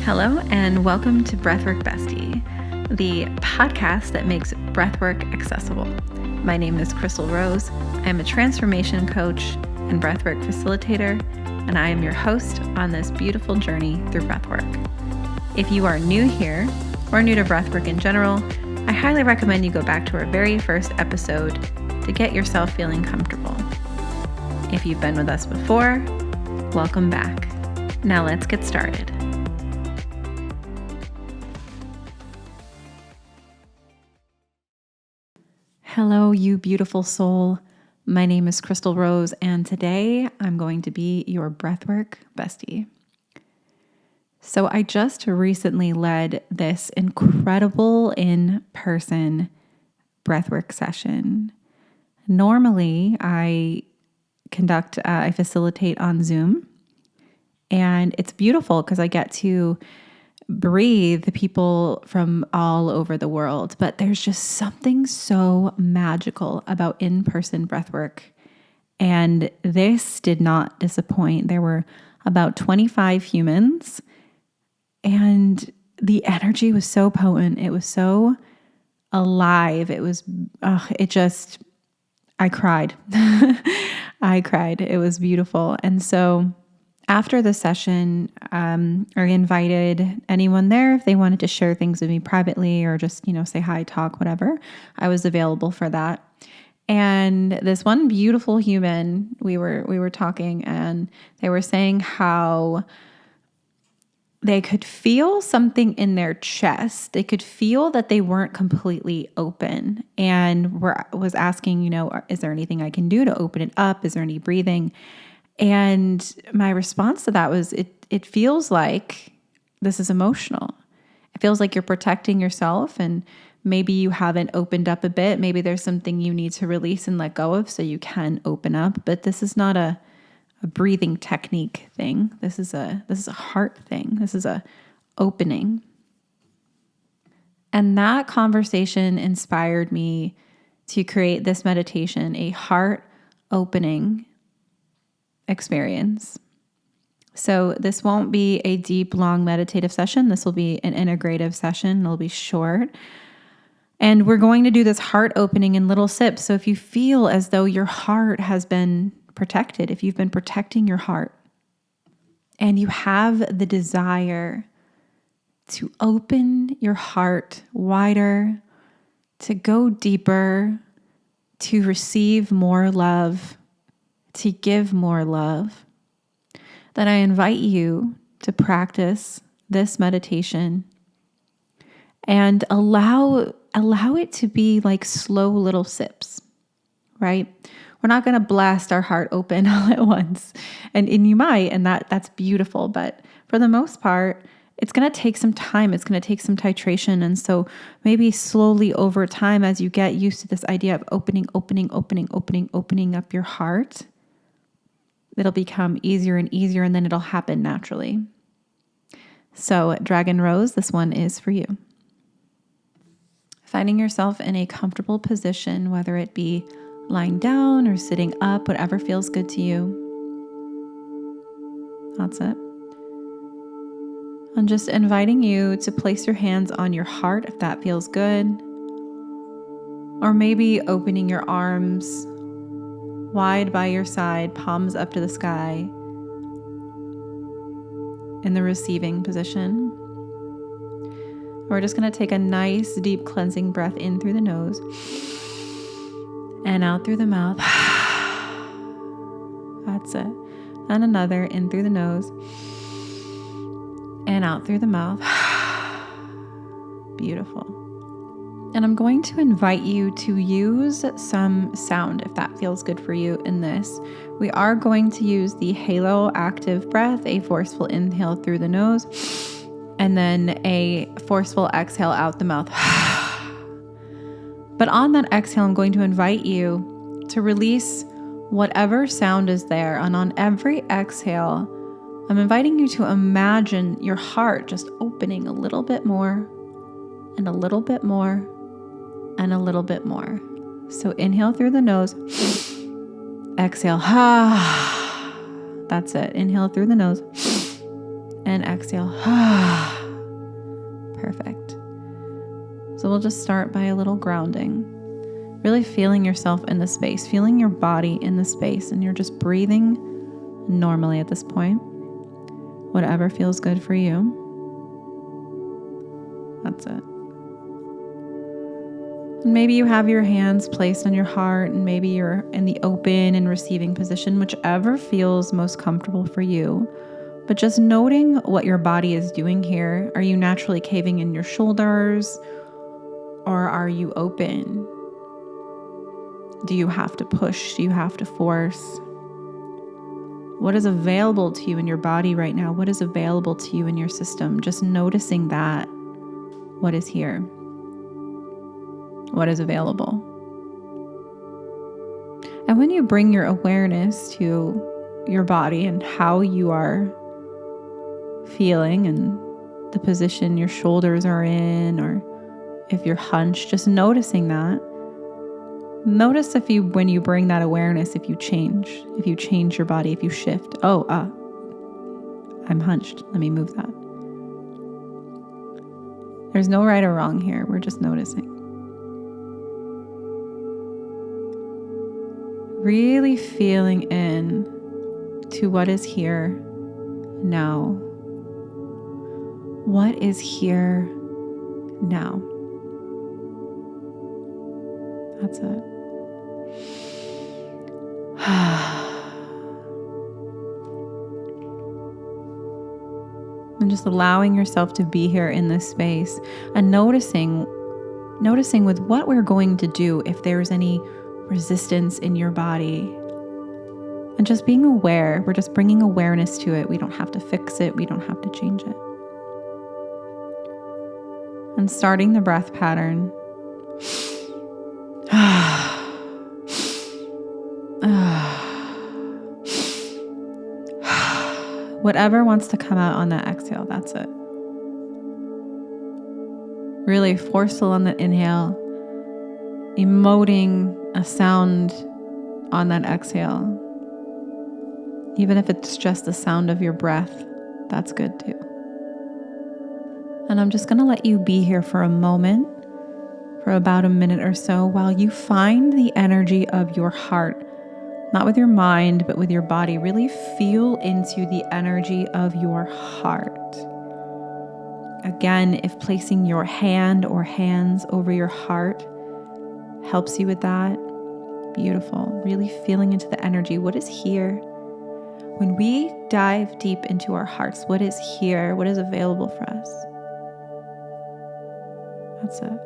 Hello and welcome to Breathwork Bestie, the podcast that makes breathwork accessible. My name is Chrystal Rose. I'm a transformation coach and breathwork facilitator, and I am your host on this beautiful journey through breathwork. If you are new here or new to breathwork in general, I highly recommend you go back to our very first episode to get yourself feeling comfortable. If you've been with us before, welcome back. Now let's get started. Hello, you beautiful soul. My name is Chrystal Rose, and today I'm going to be your breathwork bestie. So I just recently led this incredible in-person breathwork session. Normally, I facilitate on Zoom, and it's beautiful because I get to breathe the people from all over the world. But there's just something so magical about in-person breathwork. And this did not disappoint. There were about 25 humans, and the energy was so potent. It was so alive. It was, I cried. I cried. It was beautiful. And so after the session, I invited anyone there if they wanted to share things with me privately or just, say hi, talk, whatever. I was available for that. And this one beautiful human, we were talking, and they were saying how they could feel something in their chest. They could feel that they weren't completely open, and was asking, is there anything I can do to open it up? Is there any breathing? And my response to that was, it feels like this is emotional. It feels like you're protecting yourself, and maybe you haven't opened up a bit. Maybe there's something you need to release and let go of so you can open up. But this is not a breathing technique thing. This is a heart thing. This is a opening. And that conversation inspired me to create this meditation, a heart opening experience. So this won't be a deep, long meditative session. This will be an integrative session. It'll be short. And we're going to do this heart opening in little sips. So if you feel as though your heart has been protected, if you've been protecting your heart, and you have the desire to open your heart wider, to go deeper, to receive more love, to give more love, then I invite you to practice this meditation and allow it to be like slow little sips, right? We're not going to blast our heart open all at once. And you might, and that's beautiful. But for the most part, it's going to take some time. It's going to take some titration. And so maybe slowly over time, as you get used to this idea of opening up your heart, it'll become easier and easier, and then it'll happen naturally. So Dragon Rose, this one is for you. Finding yourself in a comfortable position, whether it be lying down or sitting up, whatever feels good to you. That's it. I'm just inviting you to place your hands on your heart if that feels good. Or maybe opening your arms wide by your side, palms up to the sky, in the receiving position. We're just going to take a nice deep cleansing breath in through the nose and out through the mouth. That's it. And another in through the nose and out through the mouth. Beautiful. And I'm going to invite you to use some sound if that feels good for you in this. We are going to use the halo active breath, a forceful inhale through the nose, and then a forceful exhale out the mouth. But on that exhale, I'm going to invite you to release whatever sound is there. And on every exhale, I'm inviting you to imagine your heart just opening a little bit more and a little bit more and a little bit more. So inhale through the nose, exhale. That's it. Inhale through the nose, and exhale. Perfect. So we'll just start by a little grounding. Really feeling yourself in the space, feeling your body in the space, and you're just breathing normally at this point. Whatever feels good for you. That's it. And maybe you have your hands placed on your heart, and maybe you're in the open and receiving position, whichever feels most comfortable for you. But just noting what your body is doing here. Are you naturally caving in your shoulders, or are you open? Do you have to push? Do you have to force? What is available to you in your body right now? What is available to you in your system? Just noticing that. What is here? What is available? And when you bring your awareness to your body and how you are feeling and the position your shoulders are in, or if you're hunched, just noticing that. Notice when you bring that awareness, if you change your body, if you shift. I'm hunched. Let me move that. There's no right or wrong here. We're just noticing. Really feeling in to what is here now. What is here now? That's it. And just allowing yourself to be here in this space and noticing with what we're going to do if there's any resistance in your body. And just being aware. We're just bringing awareness to it. We don't have to fix it. We don't have to change it. And starting the breath pattern. Whatever wants to come out on that exhale, that's it. Really forceful on the inhale, emoting a sound on that exhale. Even if it's just the sound of your breath, that's good too. And I'm just going to let you be here for a moment, for about a minute or so, while you find the energy of your heart. Not with your mind, but with your body. Really feel into the energy of your heart. Again, if placing your hand or hands over your heart helps you with that, beautiful. Really feeling into the energy. What is here? When we dive deep into our hearts, what is here? What is available for us? That's it.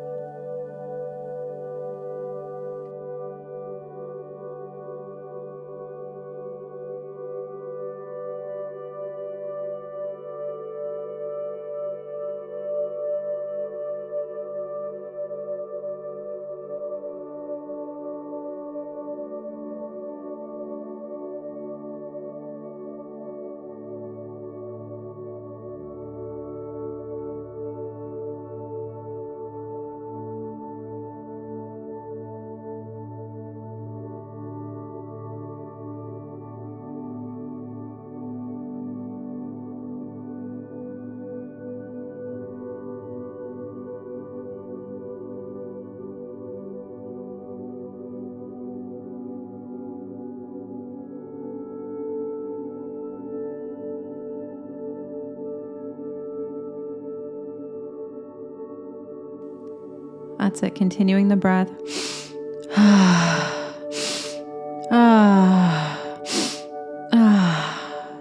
That's it. Continuing the breath.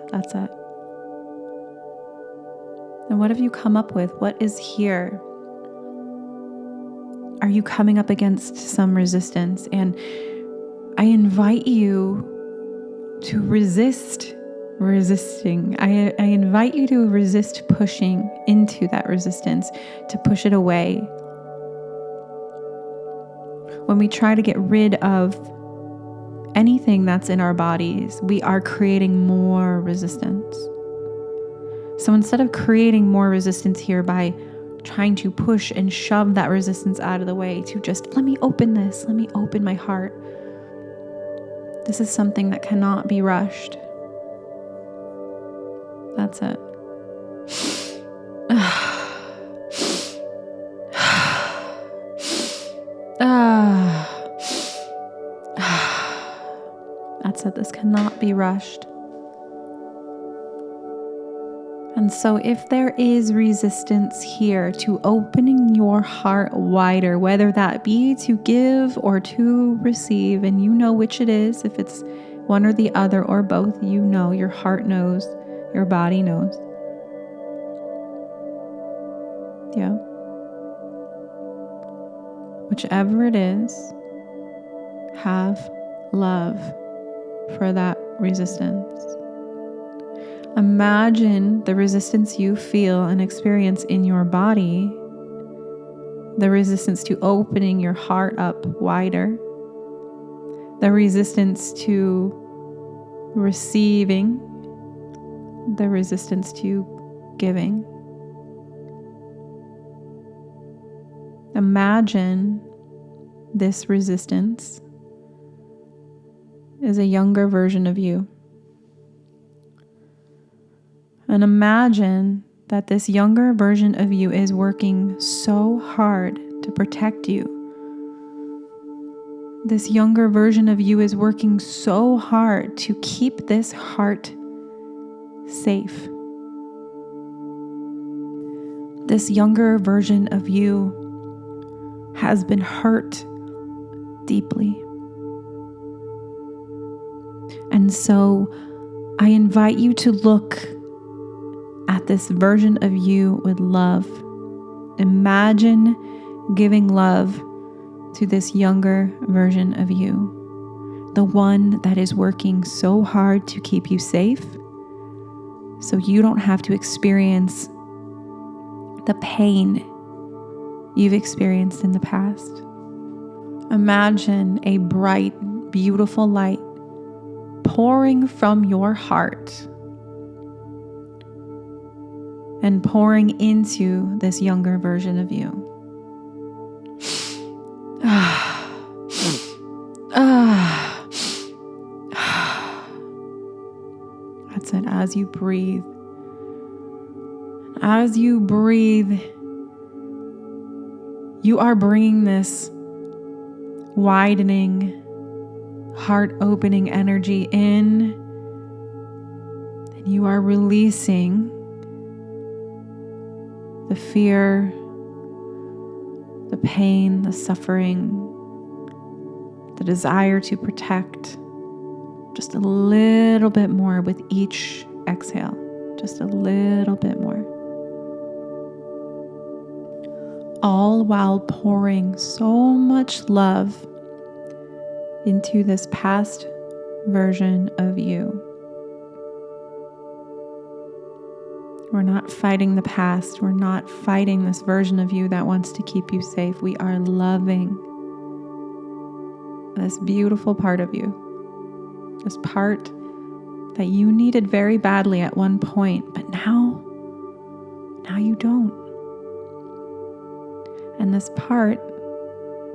That's it. And what have you come up with? What is here? Are you coming up against some resistance? And I invite you to resist resisting. I invite you to resist pushing into that resistance, to push it away. When we try to get rid of anything that's in our bodies, we are creating more resistance. So instead of creating more resistance here by trying to push and shove that resistance out of the way, to just let me open this, let me open my heart. This is something that cannot be rushed. That's it. said, this cannot be rushed. And so if there is resistance here to opening your heart wider, whether that be to give or to receive, and you know which it is, if it's one or the other or both, you know, your heart knows, your body knows. Yeah. Whichever it is, have love for that resistance. Imagine the resistance you feel and experience in your body, the resistance to opening your heart up wider, the resistance to receiving, the resistance to giving. Imagine this resistance is a younger version of you. And imagine that this younger version of you is working so hard to protect you. This younger version of you is working so hard to keep this heart safe. This younger version of you has been hurt deeply. And so I invite you to look at this version of you with love. Imagine giving love to this younger version of you, the one that is working so hard to keep you safe so you don't have to experience the pain you've experienced in the past. Imagine a bright, beautiful light pouring from your heart and pouring into this younger version of you. That's it. As you breathe, you are bringing this widening, heart-opening energy in, and you are releasing the fear, the pain, the suffering, the desire to protect, just a little bit more with each exhale, just a little bit more. All while pouring so much love into this past version of you. We're not fighting the past. We're not fighting this version of you that wants to keep you safe. We are loving this beautiful part of you, this part that you needed very badly at one point, but now you don't. And this part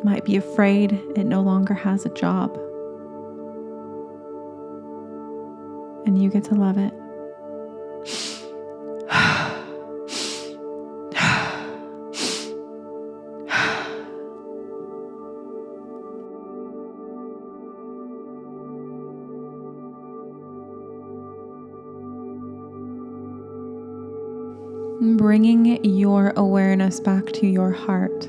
might be afraid it no longer has a job. And you get to love it. Bringing your awareness back to your heart,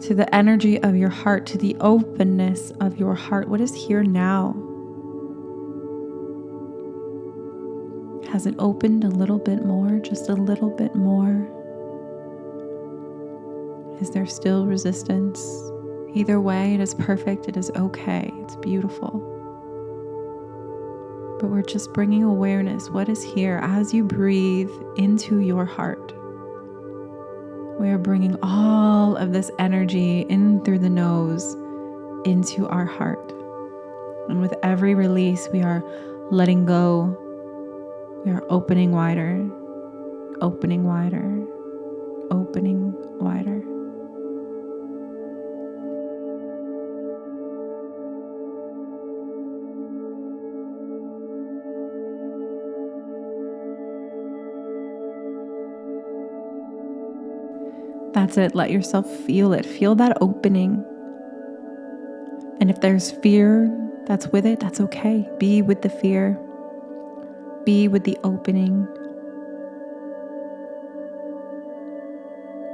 to the energy of your heart, to the openness of your heart. What is here now? Has it opened a little bit more, just a little bit more? Is there still resistance? Either way, it is perfect, it is okay, it's beautiful. But we're just bringing awareness. What is here as you breathe into your heart? We are bringing all of this energy in through the nose into our heart. And with every release, we are letting go. We are opening wider, opening wider, opening wider. That's it. Let yourself feel it. Feel that opening. And if there's fear that's with it, that's okay. Be with the fear. Be with the opening.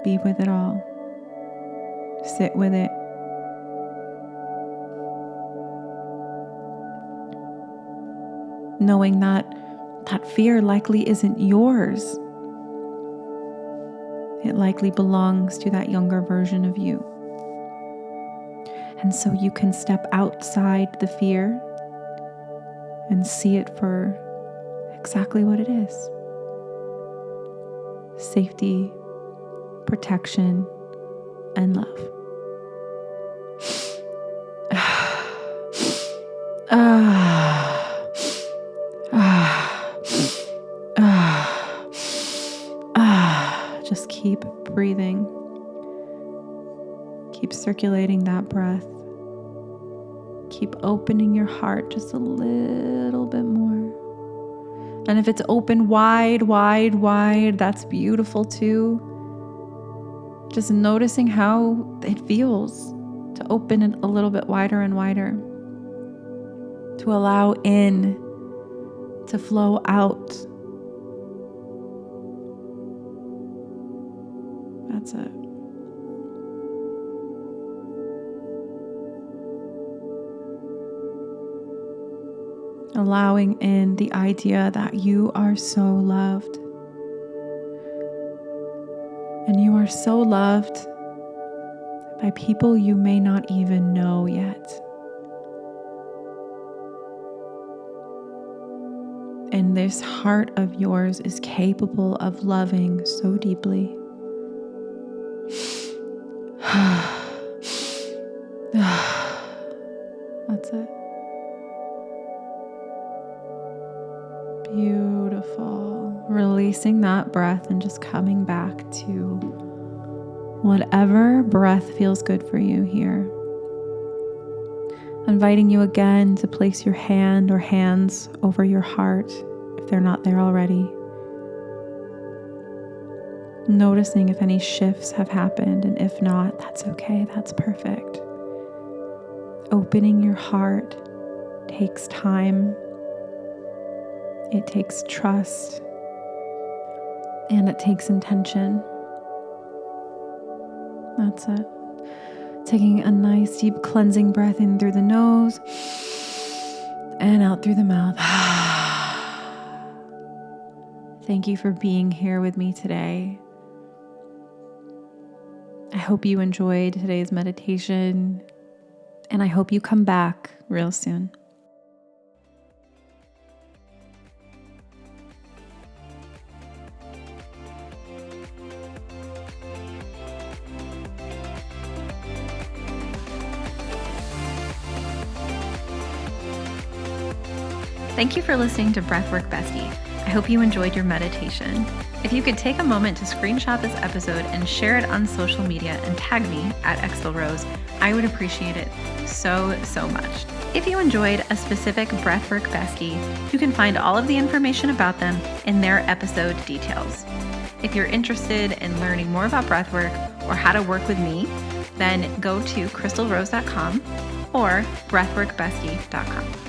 Be with it all. Sit with it. Knowing that fear likely isn't yours. It likely belongs to that younger version of you. And so you can step outside the fear and see it for exactly what it is. Safety, protection, and love. Just keep breathing. Keep circulating that breath. Keep opening your heart just a little bit more. And if it's open wide, wide, wide, that's beautiful too. Just noticing how it feels to open it a little bit wider and wider. To allow in, to flow out. That's it. Allowing in the idea that you are so loved. And you are so loved by people you may not even know yet. And this heart of yours is capable of loving so deeply. That's it. Beautiful. Releasing that breath and just coming back to whatever breath feels good for you here. Inviting you again to place your hand or hands over your heart if they're not there already. Noticing if any shifts have happened, and if not, that's okay, that's perfect. Opening your heart takes time. It takes trust. And it takes intention. That's it. Taking a nice deep cleansing breath in through the nose and out through the mouth. Thank you for being here with me today. I hope you enjoyed today's meditation, and I hope you come back real soon. Thank you for listening to Breathwork Bestie. I hope you enjoyed your meditation. If you could take a moment to screenshot this episode and share it on social media and tag me at Chrystal Rose, I would appreciate it so much. If you enjoyed a specific Breathwork Bestie, you can find all of the information about them in their episode details. If you're interested in learning more about breathwork or how to work with me, then go to crystalrose.com or breathworkbestie.com.